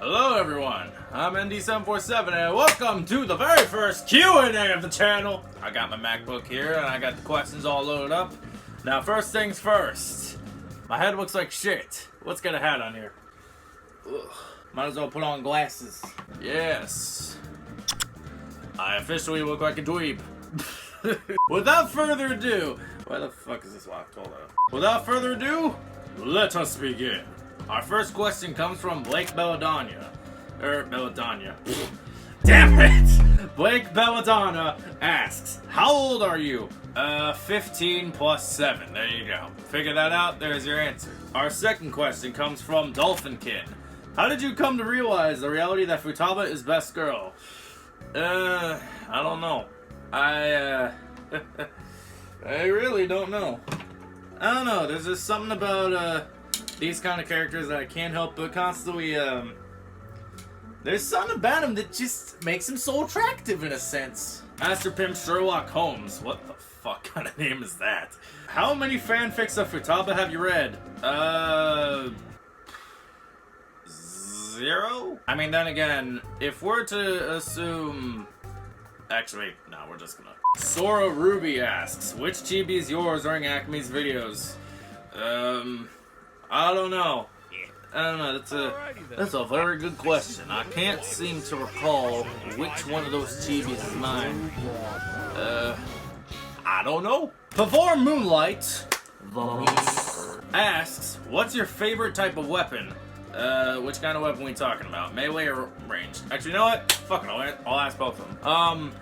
Hello everyone, I'm ND747 and welcome to the very first Q&A of the channel. I got my MacBook here and I got the questions all loaded up. Now first things first, my head looks like shit. Let's get a hat on here. Ugh. Might as well put on glasses. Yes. I officially look like a dweeb. Without further ado, why the fuck is this locked? Hold on. Without further ado, let us begin. Our first question comes from Blake Belladonna. Belladonna. Damn it! Blake Belladonna asks, how old are you? 15 plus 7. There you go. Figure that out, there's your answer. Our second question comes from Dolphinkin. How did you come to realize the reality that Futaba is best girl? I don't know. I really don't know. I don't know, there's just something about, these kind of characters that I can't help but constantly, there's something about him that just makes him so attractive in a sense. Master Pimp Sherlock Holmes. What the fuck kind of name is that? How many fanfics of Futaba have you read? 0? I mean, then again, if we're to assume... Actually, no, we're just gonna... Sora Ruby asks, which chibi is yours during Acmes videos? I don't know. I don't know, that's a very good question. I can't seem to recall which one of those chibis is mine. I don't know. Before Moonlight asks, what's your favorite type of weapon? Which kind of weapon are we talking about? Melee or ranged? Actually, you know what? Fuck it, I'll ask both of them.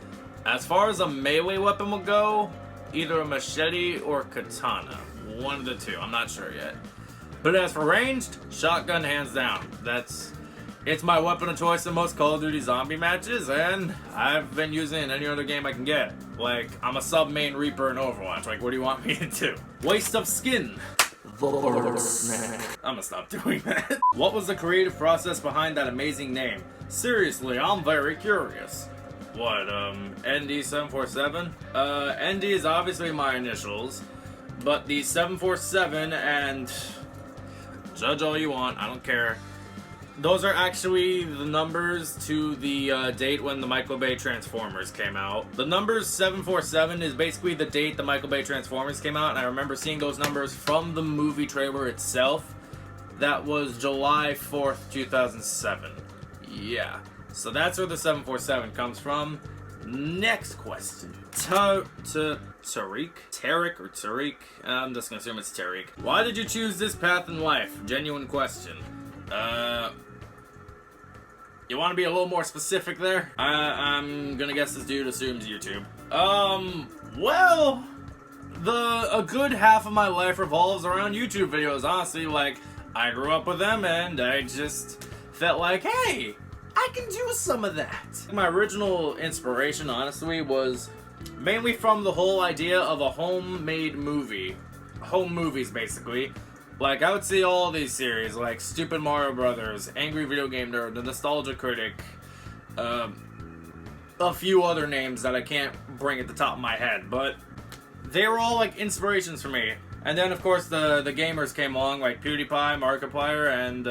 As far as a melee weapon will go, either a machete or katana. One of the two, I'm not sure yet. But as for ranged, shotgun hands down. It's my weapon of choice in most Call of Duty zombie matches, and I've been using it in any other game I can get. Like, I'm a sub-main Reaper in Overwatch. Like, what do you want me to do? Waste of skin. I'm gonna stop doing that. What was the creative process behind that amazing name? Seriously, I'm very curious. What, ND747? ND is obviously my initials, but the 747 and... Judge all you want, I don't care. Those are actually the numbers to the date when the Michael Bay Transformers came out. The numbers 747 is basically the date the Michael Bay Transformers came out, and I remember seeing those numbers from the movie trailer itself. That was July 4th, 2007. Yeah. So that's where the 747 comes from. Next question. Tariq? Tarek or Tariq? I'm just gonna assume it's Tariq. Why did you choose this path in life? Genuine question. You want to be a little more specific there? I'm gonna guess this dude assumes YouTube. Well, a good half of my life revolves around YouTube videos, honestly. Like, I grew up with them and I just felt like, hey, I can do some of that. My original inspiration, honestly, was mainly from the whole idea of a homemade movie. Home movies, basically. Like, I would see all these series, like Stupid Mario Brothers, Angry Video Game Nerd, The Nostalgia Critic, a few other names that I can't bring at the top of my head, but they were all, like, inspirations for me. And then, of course, the gamers came along, like PewDiePie, Markiplier, and,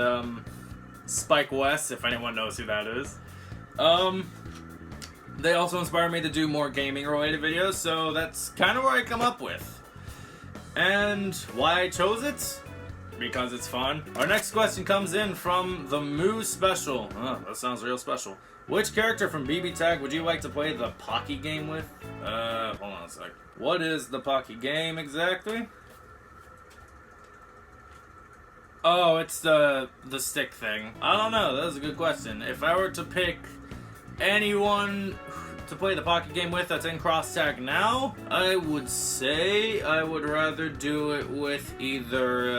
Spike West, if anyone knows who that is. They also inspired me to do more gaming-related videos, so that's kind of where I come up with. And why I chose it? Because it's fun. Our next question comes in from the Moo Special. Oh, that sounds real special. Which character from BB Tag would you like to play the Pocky Game with? Hold on a sec. What is the Pocky Game exactly? Oh, it's the stick thing. I don't know, that was a good question. If I were to pick anyone to play the Pocky Game with that's in cross tag now, I would say I would rather do it with either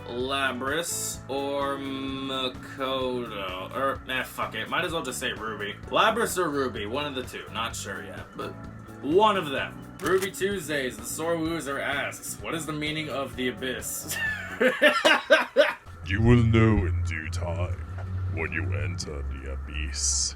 Labris or Makoto. Or, fuck it, might as well just say Ruby. Labris or Ruby, one of the two, not sure yet, but one of them. Ruby Tuesdays, the Sore Loser asks, what is the meaning of the Abyss? You will know in due time when you enter the abyss.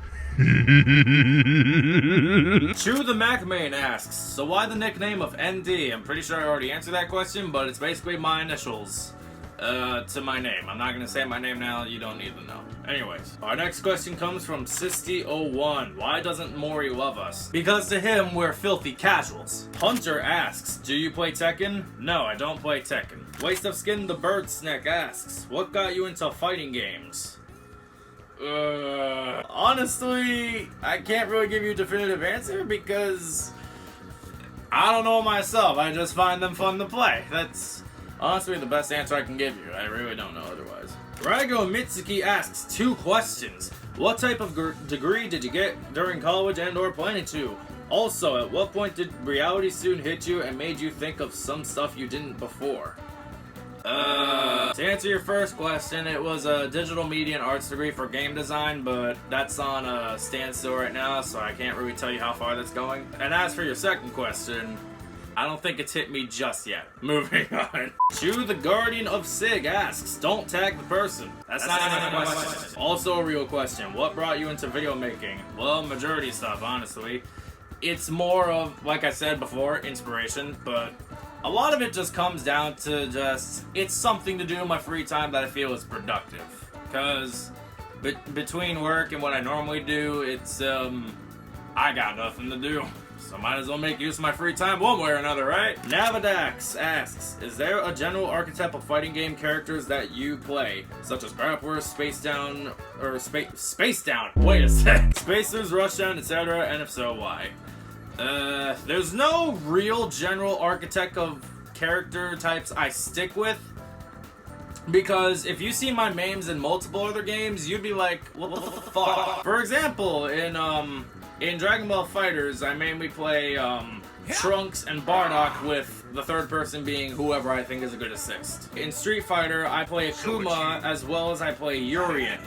Chew the MacMain asks, so why the nickname of ND? I'm pretty sure I already answered that question, but it's basically my initials. to my name. I'm not gonna say my name now, you don't need to know. Anyways, our next question comes from Sisty01. Why doesn't Mori love us? Because to him, we're filthy casuals. Hunter asks, do you play Tekken? No, I don't play Tekken. Waste of Skin the Bird Snack asks, what got you into fighting games? Honestly, I can't really give you a definitive answer because I don't know myself. I just find them fun to play. That's honestly the best answer I can give you. I really don't know otherwise. Rago Mitsuki asks 2 questions. What type of degree did you get during college and or planning to? Also, at what point did reality soon hit you and made you think of some stuff you didn't before? To answer your first question, it was a digital media and arts degree for game design, but that's on a standstill right now, so I can't really tell you how far that's going. And as for your second question, I don't think it's hit me just yet. Moving on. Chew the Guardian of Sig asks, don't tag the person. That's not even a question. Also a real question. What brought you into video making? Well, majority stuff, honestly. It's more of, like I said before, inspiration, but a lot of it just comes down to just, it's something to do in my free time that I feel is productive. Because between work and what I normally do, it's, I got nothing to do. So might as well make use of my free time one way or another, right? Navadax asks, is there a general archetype of fighting game characters that you play? Such as Grapplers, Space Down, or Space Down, wait a sec. Spacers, Rushdown, etc. And if so, why? There's no real general archetype of character types I stick with, because if you see my names in multiple other games, you'd be like, what the fuck? For example, in Dragon Ball FighterZ, I mainly play Trunks and Bardock, with the third person being whoever I think is a good assist. In Street Fighter, I play Akuma as well as I play Urien.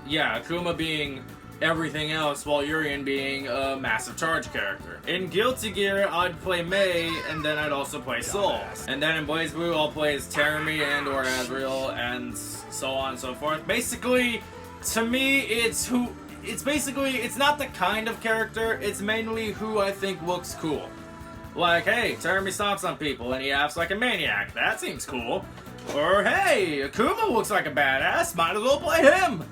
Yeah, Akuma being everything else, while Urien being a massive charge character. In Guilty Gear, I'd play Mei, and then I'd also play Soul. And then in BlazBlue, I'll play as Terumi and or Azrael, and so on and so forth. Basically, to me, it's not the kind of character, it's mainly who I think looks cool. Like, hey, Terumi stomps on people and he acts like a maniac. That seems cool. Or, hey, Akuma looks like a badass, might as well play him.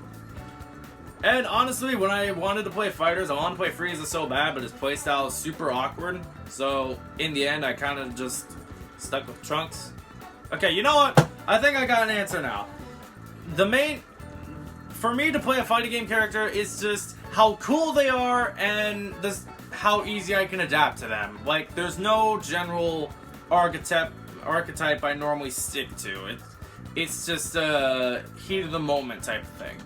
And honestly, when I wanted to play fighters, I wanted to play Frieza so bad, but his playstyle is super awkward. So, in the end, I kind of just stuck with Trunks. Okay, you know what? I think I got an answer now. For me to play a fighting game character is just how cool they are and how easy I can adapt to them. Like, there's no general archetype I normally stick to. It's just a heat of the moment type of thing.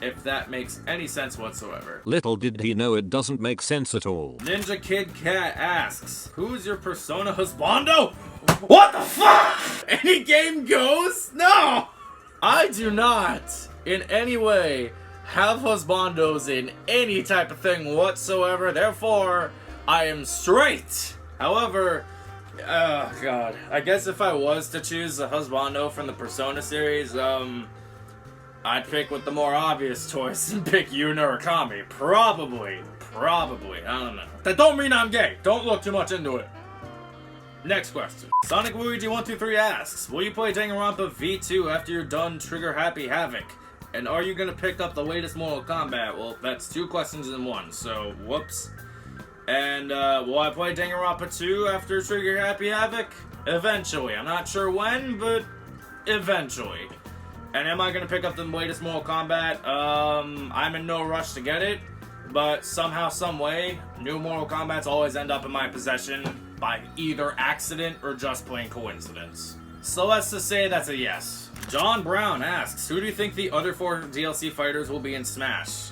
If that makes any sense whatsoever. Little did he know it doesn't make sense at all. Ninja Kid Cat asks, who's your persona husbando? What the fuck? Any game goes? No! I do not in any way have husbandos in any type of thing whatsoever, therefore I am straight. However, oh god, I guess if I was to choose a husbando from the Persona series, I'd pick with the more obvious choice and pick Yuna or Kami. Probably, I don't know. That don't mean I'm gay, don't look too much into it. Next question. Sonic Luigi 123 asks, will you play Danganronpa V2 after you're done Trigger Happy Havoc? And are you gonna pick up the latest Mortal Kombat? Well, that's 2 questions in one, so whoops. And will I play Danganronpa 2 after Trigger Happy Havoc? Eventually. I'm not sure when, but eventually. And am I gonna pick up the latest Mortal Kombat? I'm in no rush to get it, but somehow, some way, new Mortal Kombats always end up in my possession by either accident or just plain coincidence. So let's just say that's a yes. John Brown asks, who do you think the other 4 DLC fighters will be in Smash?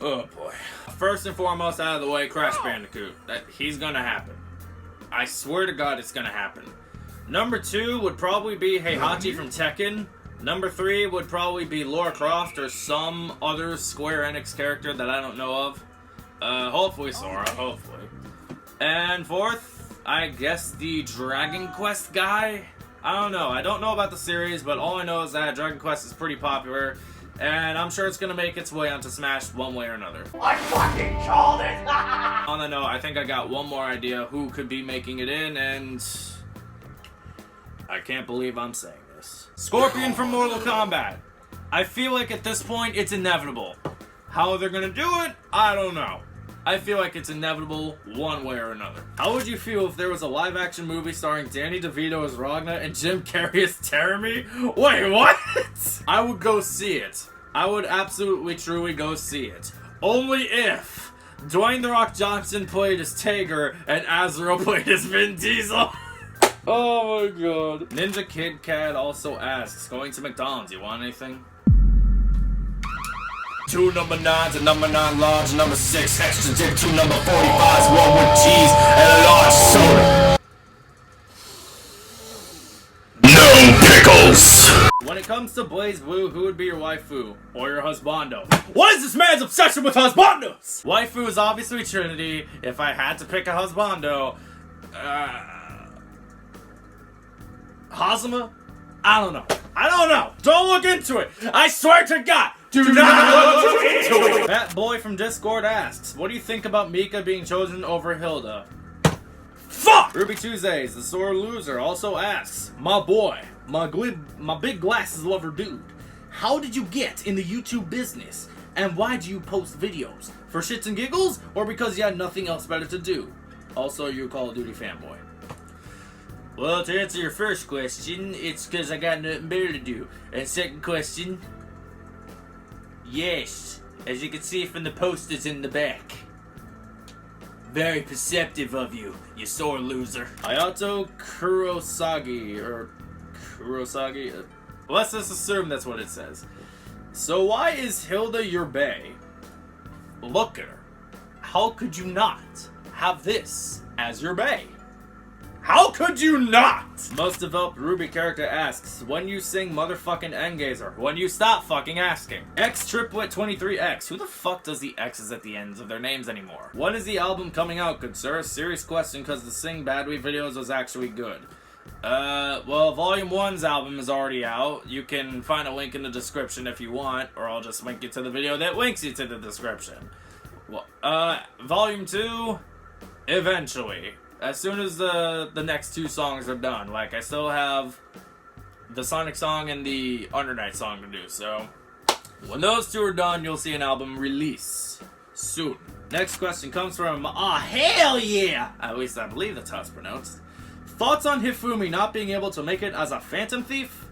Oh boy. First and foremost, out of the way, Crash Bandicoot. He's gonna happen. I swear to God it's gonna happen. Number 2 would probably be Heihachi from Tekken. Number 3 would probably be Lara Croft or some other Square Enix character that I don't know of. Hopefully Sora, hopefully. And 4th, I guess the Dragon Quest guy? I don't know. I don't know about the series, but all I know is that Dragon Quest is pretty popular, and I'm sure it's gonna make its way onto Smash one way or another. I fucking called it! On the note, I think I got one more idea who could be making it in, and I can't believe I'm saying this. Scorpion from Mortal Kombat. I feel like at this point it's inevitable. How they're gonna do it, I don't know. I feel like it's inevitable one way or another. How would you feel if there was a live-action movie starring Danny DeVito as Ragna and Jim Carrey as Terumi? Wait, what? I would go see it. I would absolutely, truly go see it. Only if Dwayne The Rock Johnson played as Tager and Azrael played as Vin Diesel. Oh my god. Ninja Kid Cat also asks, going to McDonald's, you want anything? 2 number 9s, a number 9 large, a number 6 extra dip, 2 number 45s, 1 with cheese, and a large soda. No pickles! When it comes to Blaze Blue, who would be your waifu? Or your husbando? What is this man's obsession with husbandos? Waifu is obviously Trinity. If I had to pick a husbando, Hazama? I don't know. Don't look into it. I swear to God. Do not look into it. That boy from Discord asks, what do you think about Mika being chosen over Hilda? Fuck! Ruby Tuesdays, the sore loser, also asks, my boy, my big glasses lover dude, how did you get in the YouTube business? And why do you post videos? For shits and giggles? Or because you had nothing else better to do? Also, you a Call of Duty fanboy. Well, to answer your first question, it's because I got nothing better to do. And second question, yes, as you can see from the posters in the back. Very perceptive of you, you sore loser. Hayato Kurosagi, let's just assume that's what it says. So why is Hilda your bae? Look at her. How could you not have this as your bae? How could you not? Most developed Ruby character asks, when you sing motherfucking Engazer, when you stop fucking asking. X23X, who the fuck does the X's at the ends of their names anymore? When is the album coming out, good sir? Serious question, cause the Sing Badly videos was actually good. Well, Volume 1's album is already out. You can find a link in the description if you want, or I'll just link you to the video that links you to the description. Well, Volume 2, eventually. As soon as the next 2 songs are done. Like, I still have the Sonic song and the Under Night song to do, so when those 2 are done, you'll see an album release soon. Next question comes from, hell yeah! At least I believe that's how it's pronounced. Thoughts on Hifumi not being able to make it as a Phantom Thief?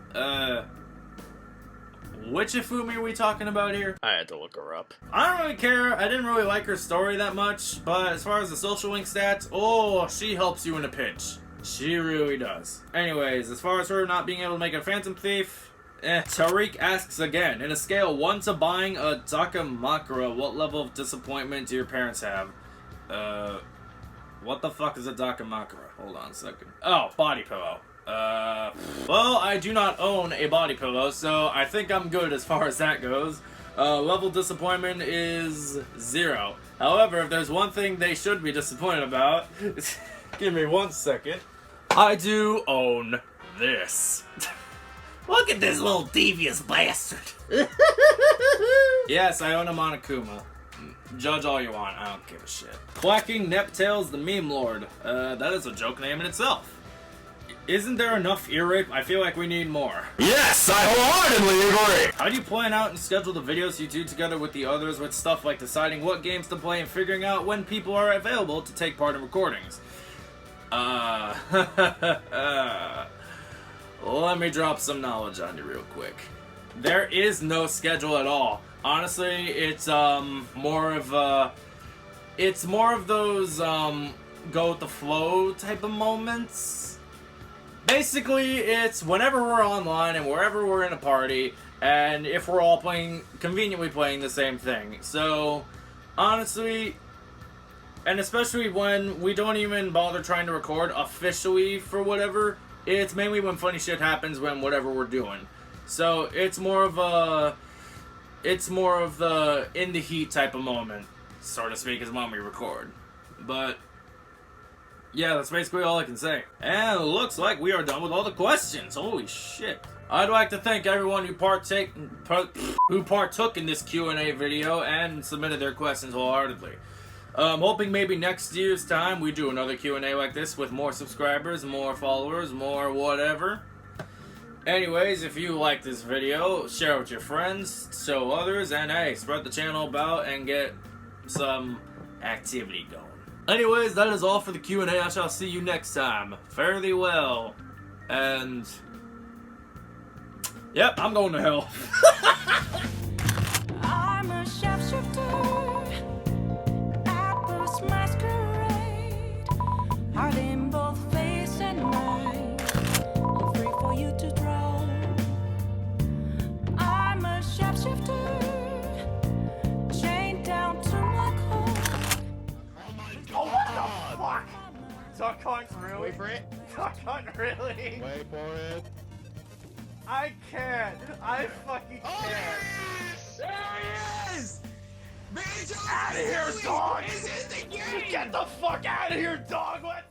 Which Hifumi are we talking about here? I had to look her up. I don't really care. I didn't really like her story that much, but as far as the social link stats, oh, she helps you in a pinch. She really does. Anyways, as far as her not being able to make a Phantom Thief, Tariq asks again, in a scale 1 to buying a Dakamakura, what level of disappointment do your parents have? What the fuck is a Dakamakura? Hold on a second. Oh, body pillow. Well, I do not own a body pillow, so I think I'm good as far as that goes. Level disappointment is 0. However, if there's one thing they should be disappointed about, give me 1 second. I do own this. Look at this little devious bastard. Yes, I own a Monokuma. Judge all you want, I don't give a shit. Quacking Neptails the Meme Lord. That is a joke name in itself. Isn't there enough ear rape? I feel like we need more. Yes, I wholeheartedly agree! How do you plan out and schedule the videos you do together with the others with stuff like deciding what games to play and figuring out when people are available to take part in recordings? Let me drop some knowledge on you real quick. There is no schedule at all. Honestly, it's more of those go with the flow type of moments. Basically, it's whenever we're online and wherever we're in a party, and if we're all conveniently playing the same thing. So, honestly, and especially when we don't even bother trying to record officially for whatever, it's mainly when funny shit happens when whatever we're doing. So, it's more of the in the heat type of moment, so to speak, is when we record. But yeah, that's basically all I can say. And it looks like we are done with all the questions. Holy shit. I'd like to thank everyone who partook in this Q&A video and submitted their questions wholeheartedly. Hoping maybe next year's time we do another Q&A like this with more subscribers, more followers, more whatever. Anyways, if you like this video, share it with your friends, show others, and hey, spread the channel about and get some activity going. Anyways, that is all for the Q&A. I shall see you next time. Fare thee well. And... yep, I'm going to hell. I'm a shapeshifter at this masquerade, hiding both face and mind, free for you to draw. I'm a shapeshifter, chained down to my core. Oh, what the fuck? Duck Hunt, really? Wait for it. Duck Hunt, really? Wait for it. I can't. I fucking Oh, can't. there he is! Man, Out of here, dog! Is in the game! Get the fuck out of here, dog! What?